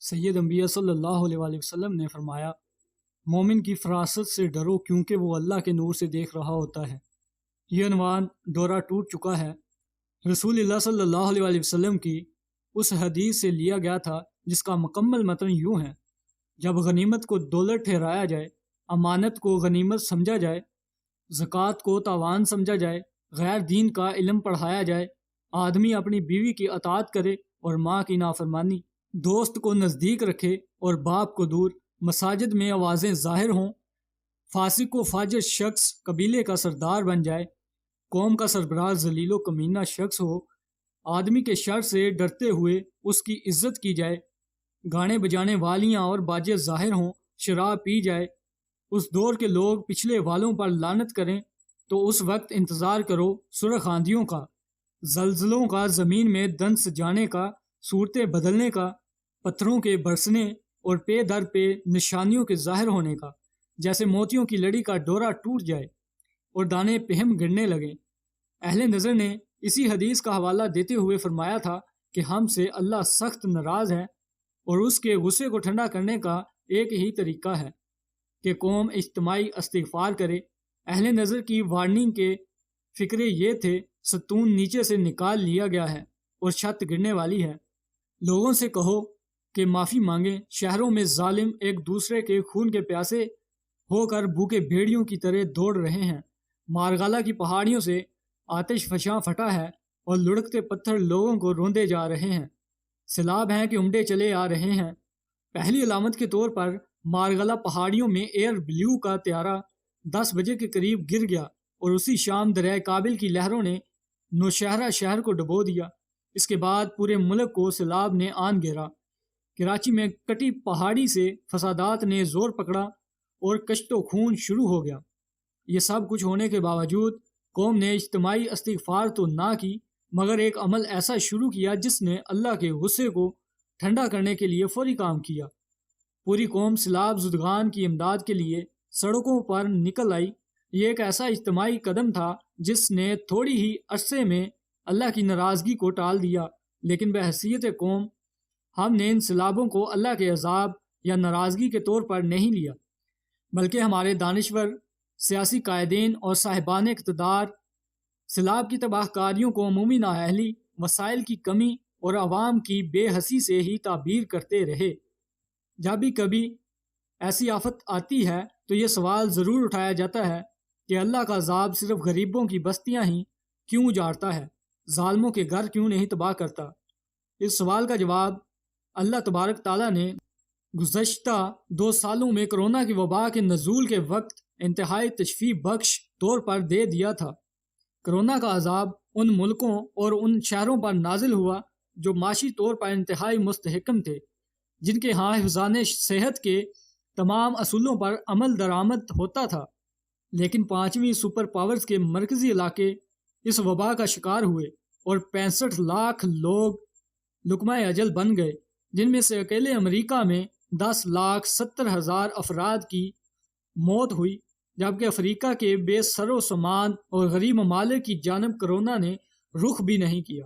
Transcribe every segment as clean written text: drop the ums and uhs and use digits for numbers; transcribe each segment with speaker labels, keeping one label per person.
Speaker 1: سید انبیاء صلی اللہ علیہ وآلہ وسلم نے فرمایا، مومن کی فراست سے ڈرو کیونکہ وہ اللہ کے نور سے دیکھ رہا ہوتا ہے۔ یہ عنوان دورہ ٹوٹ چکا ہے۔ رسول اللہ صلی اللہ علیہ وآلہ وسلم کی اس حدیث سے لیا گیا تھا جس کا مکمل متن یوں ہے: جب غنیمت کو دولت ٹھہرایا جائے، امانت کو غنیمت سمجھا جائے، زکوٰۃ کو تاوان سمجھا جائے، غیر دین کا علم پڑھایا جائے، آدمی اپنی بیوی کی اطاعت کرے اور ماں کی نافرمانی، دوست کو نزدیک رکھے اور باپ کو دور، مساجد میں آوازیں ظاہر ہوں، فاسق و فاجر شخص قبیلے کا سردار بن جائے، قوم کا سربراہ ذلیل و کمینہ شخص ہو، آدمی کے شر سے ڈرتے ہوئے اس کی عزت کی جائے، گانے بجانے والیاں اور باجے ظاہر ہوں، شراب پی جائے، اس دور کے لوگ پچھلے والوں پر لعنت کریں، تو اس وقت انتظار کرو سرخ آندھیوں کا، زلزلوں کا، زمین میں دنس جانے کا، صورتیں بدلنے کا، پتھروں کے برسنے اور پے در پہ نشانیوں کے ظاہر ہونے کا، جیسے موتیوں کی لڑی کا ڈورا ٹوٹ جائے اور دانے پہم گرنے لگیں۔ اہل نظر نے اسی حدیث کا حوالہ دیتے ہوئے فرمایا تھا کہ ہم سے اللہ سخت ناراض ہے، اور اس کے غصے کو ٹھنڈا کرنے کا ایک ہی طریقہ ہے کہ قوم اجتماعی استغفار کرے۔ اہل نظر کی وارننگ کے فکرے یہ تھے: ستون نیچے سے نکال لیا گیا ہے اور چھت گرنے والی ہے، لوگوں سے کہو کہ معافی مانگیں۔ شہروں میں ظالم ایک دوسرے کے خون کے پیاسے ہو کر بھوکے بھیڑیوں کی طرح دوڑ رہے ہیں، مارغالہ کی پہاڑیوں سے آتش فشاں پھٹا ہے اور لڑکتے پتھر لوگوں کو روندے جا رہے ہیں، سیلاب ہیں کہ امڈے چلے آ رہے ہیں۔ پہلی علامت کے طور پر مارغالہ پہاڑیوں میں ایئر بلیو کا طیارہ 10 بجے کے قریب گر گیا اور اسی شام دریائے کابل کی لہروں نے نوشہرہ شہر کو ڈبو دیا۔ اس کے بعد پورے ملک کو سیلاب نے آن گھیرا۔ کراچی میں کٹی پہاڑی سے فسادات نے زور پکڑا اور کشت و خون شروع ہو گیا۔ یہ سب کچھ ہونے کے باوجود قوم نے اجتماعی استغفار تو نہ کی، مگر ایک عمل ایسا شروع کیا جس نے اللہ کے غصے کو ٹھنڈا کرنے کے لیے فوری کام کیا۔ پوری قوم سیلاب زدگان کی امداد کے لیے سڑکوں پر نکل آئی۔ یہ ایک ایسا اجتماعی قدم تھا جس نے تھوڑی ہی عرصے میں اللہ کی ناراضگی کو ٹال دیا، لیکن بحیثیت قوم ہم نے ان سیلابوں کو اللہ کے عذاب یا ناراضگی کے طور پر نہیں لیا، بلکہ ہمارے دانشور سیاسی قائدین اور صاحبان اقتدار سیلاب کی تباہ کاریوں کو عمومی نااہلی، وسائل کی کمی اور عوام کی بے حسی سے ہی تعبیر کرتے رہے۔ جب بھی کبھی ایسی آفت آتی ہے تو یہ سوال ضرور اٹھایا جاتا ہے کہ اللہ کا عذاب صرف غریبوں کی بستیاں ہی کیوں اجاڑتا ہے، ظالموں کے گھر کیوں نہیں تباہ کرتا؟ اس سوال کا جواب اللہ تبارک تعالیٰ نے گزشتہ 2 سالوں میں کرونا کی وبا کے نزول کے وقت انتہائی تشفیع بخش طور پر دے دیا تھا۔ کرونا کا عذاب ان ملکوں اور ان شہروں پر نازل ہوا جو معاشی طور پر انتہائی مستحکم تھے، جن کے ہاں حفظان صحت کے تمام اصولوں پر عمل درآمد ہوتا تھا، لیکن 5ویں سپر پاورز کے مرکزی علاقے اس وبا کا شکار ہوئے اور 65 لاکھ لوگ لقمہ اجل بن گئے، جن میں سے اکیلے امریکہ میں 10,70,000 افراد کی موت ہوئی، جبکہ افریقہ کے بے سر و سامان اور غریب ممالک کی جانب کرونا نے رخ بھی نہیں کیا۔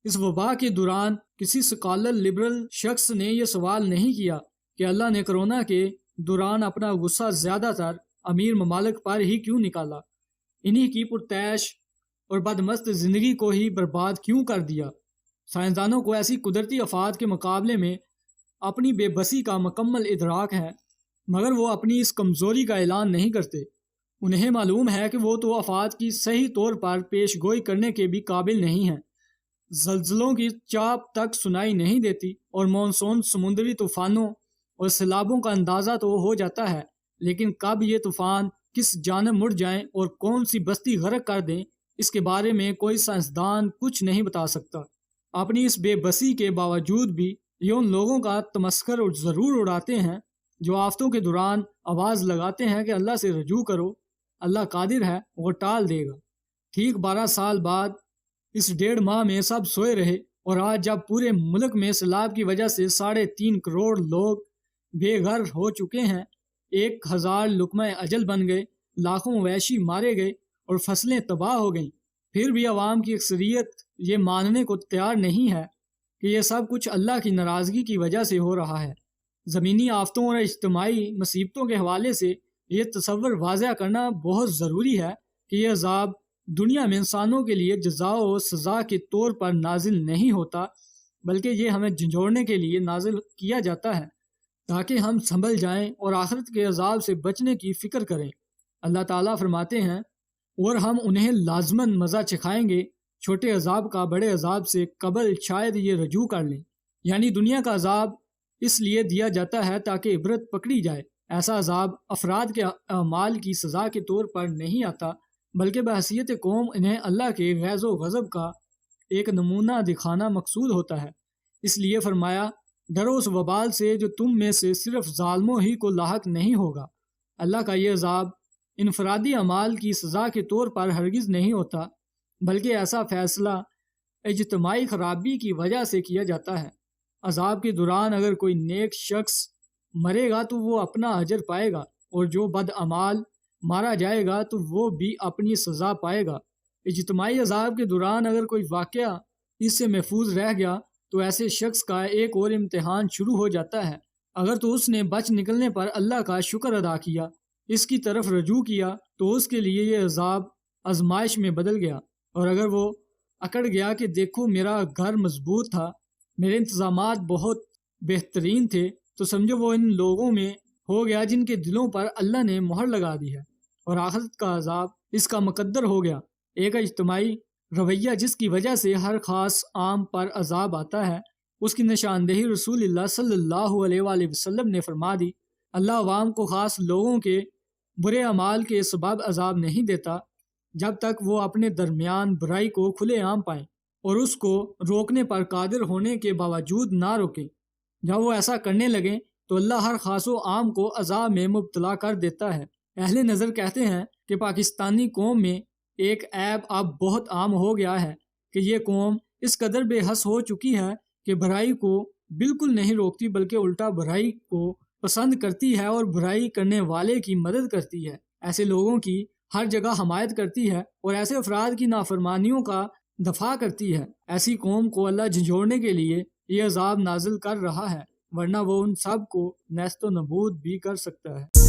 Speaker 1: اس وبا کے دوران کسی سکالر لبرل شخص نے یہ سوال نہیں کیا کہ اللہ نے کرونا کے دوران اپنا غصہ زیادہ تر امیر ممالک پر ہی کیوں نکالا، انہی کی پرتعیش اور بدمست زندگی کو ہی برباد کیوں کر دیا۔ سائنسدانوں کو ایسی قدرتی آفات کے مقابلے میں اپنی بے بسی کا مکمل ادراک ہے، مگر وہ اپنی اس کمزوری کا اعلان نہیں کرتے۔ انہیں معلوم ہے کہ وہ تو آفات کی صحیح طور پر پیش گوئی کرنے کے بھی قابل نہیں ہیں۔ زلزلوں کی چاپ تک سنائی نہیں دیتی اور مونسون سمندری طوفانوں اور سیلابوں کا اندازہ تو ہو جاتا ہے، لیکن کب یہ طوفان کس جانب مڑ جائیں اور کون سی بستی غرق کر دیں، اس کے بارے میں کوئی سائنسدان کچھ نہیں بتا سکتا۔ اپنی اس بے بسی کے باوجود بھی یہ ان لوگوں کا تمسخر ضرور اڑاتے ہیں جو آفتوں کے دوران آواز لگاتے ہیں کہ اللہ سے رجوع کرو، اللہ قادر ہے، وہ ٹال دے گا۔ ٹھیک 12 سال بعد اس 1.5 ماہ میں سب سوئے رہے، اور آج جب پورے ملک میں سیلاب کی وجہ سے 3.5 کروڑ لوگ بے گھر ہو چکے ہیں، 1000 لقمہ اجل بن گئے، لاکھوں مویشی مارے گئے اور فصلیں تباہ ہو گئیں، پھر بھی عوام کی اکثریت یہ ماننے کو تیار نہیں ہے کہ یہ سب کچھ اللہ کی ناراضگی کی وجہ سے ہو رہا ہے۔ زمینی آفتوں اور اجتماعی مصیبتوں کے حوالے سے یہ تصور واضح کرنا بہت ضروری ہے کہ یہ عذاب دنیا میں انسانوں کے لیے جزا و سزا کے طور پر نازل نہیں ہوتا، بلکہ یہ ہمیں جھنجھوڑنے کے لیے نازل کیا جاتا ہے تاکہ ہم سنبھل جائیں اور آخرت کے عذاب سے بچنے کی فکر کریں۔ اللہ تعالیٰ فرماتے ہیں، اور ہم انہیں لازماً مزہ چکھائیں گے چھوٹے عذاب کا بڑے عذاب سے قبل، شاید یہ رجوع کر لیں۔ یعنی دنیا کا عذاب اس لیے دیا جاتا ہے تاکہ عبرت پکڑی جائے۔ ایسا عذاب افراد کے اعمال کی سزا کے طور پر نہیں آتا، بلکہ بحیثیت قوم انہیں اللہ کے غیظ و غضب کا ایک نمونہ دکھانا مقصود ہوتا ہے۔ اس لیے فرمایا، ڈرو اس وبال سے جو تم میں سے صرف ظالموں ہی کو لاحق نہیں ہوگا۔ اللہ کا یہ عذاب انفرادی اعمال کی سزا کے طور پر ہرگز نہیں ہوتا، بلکہ ایسا فیصلہ اجتماعی خرابی کی وجہ سے کیا جاتا ہے۔ عذاب کے دوران اگر کوئی نیک شخص مرے گا تو وہ اپنا اجر پائے گا، اور جو بد اعمال مارا جائے گا تو وہ بھی اپنی سزا پائے گا۔ اجتماعی عذاب کے دوران اگر کوئی واقعہ اس سے محفوظ رہ گیا تو ایسے شخص کا ایک اور امتحان شروع ہو جاتا ہے۔ اگر تو اس نے بچ نکلنے پر اللہ کا شکر ادا کیا، اس کی طرف رجوع کیا، تو اس کے لیے یہ عذاب آزمائش میں بدل گیا، اور اگر وہ اکڑ گیا کہ دیکھو میرا گھر مضبوط تھا، میرے انتظامات بہت بہترین تھے، تو سمجھو وہ ان لوگوں میں ہو گیا جن کے دلوں پر اللہ نے مہر لگا دی ہے، اور آخرت کا عذاب اس کا مقدر ہو گیا۔ ایک اجتماعی رویہ جس کی وجہ سے ہر خاص عام پر عذاب آتا ہے، اس کی نشاندہی رسول اللہ صلی اللہ علیہ وآلہ وسلم نے فرما دی۔ اللہ عوام کو خاص لوگوں کے برے اعمال کے سبب عذاب نہیں دیتا جب تک وہ اپنے درمیان برائی کو کھلے عام پائیں اور اس کو روکنے پر قادر ہونے کے باوجود نہ روکیں۔ جب وہ ایسا کرنے لگیں تو اللہ ہر خاص و عام کو عذاب میں مبتلا کر دیتا ہے۔ اہل نظر کہتے ہیں کہ پاکستانی قوم میں ایک عیب اب بہت عام ہو گیا ہے کہ یہ قوم اس قدر بے حس ہو چکی ہے کہ برائی کو بالکل نہیں روکتی، بلکہ الٹا برائی کو پسند کرتی ہے اور برائی کرنے والے کی مدد کرتی ہے، ایسے لوگوں کی ہر جگہ حمایت کرتی ہے اور ایسے افراد کی نافرمانیوں کا دفاع کرتی ہے۔ ایسی قوم کو اللہ جھنجھوڑنے کے لیے یہ عذاب نازل کر رہا ہے، ورنہ وہ ان سب کو نیست و نابود بھی کر سکتا ہے۔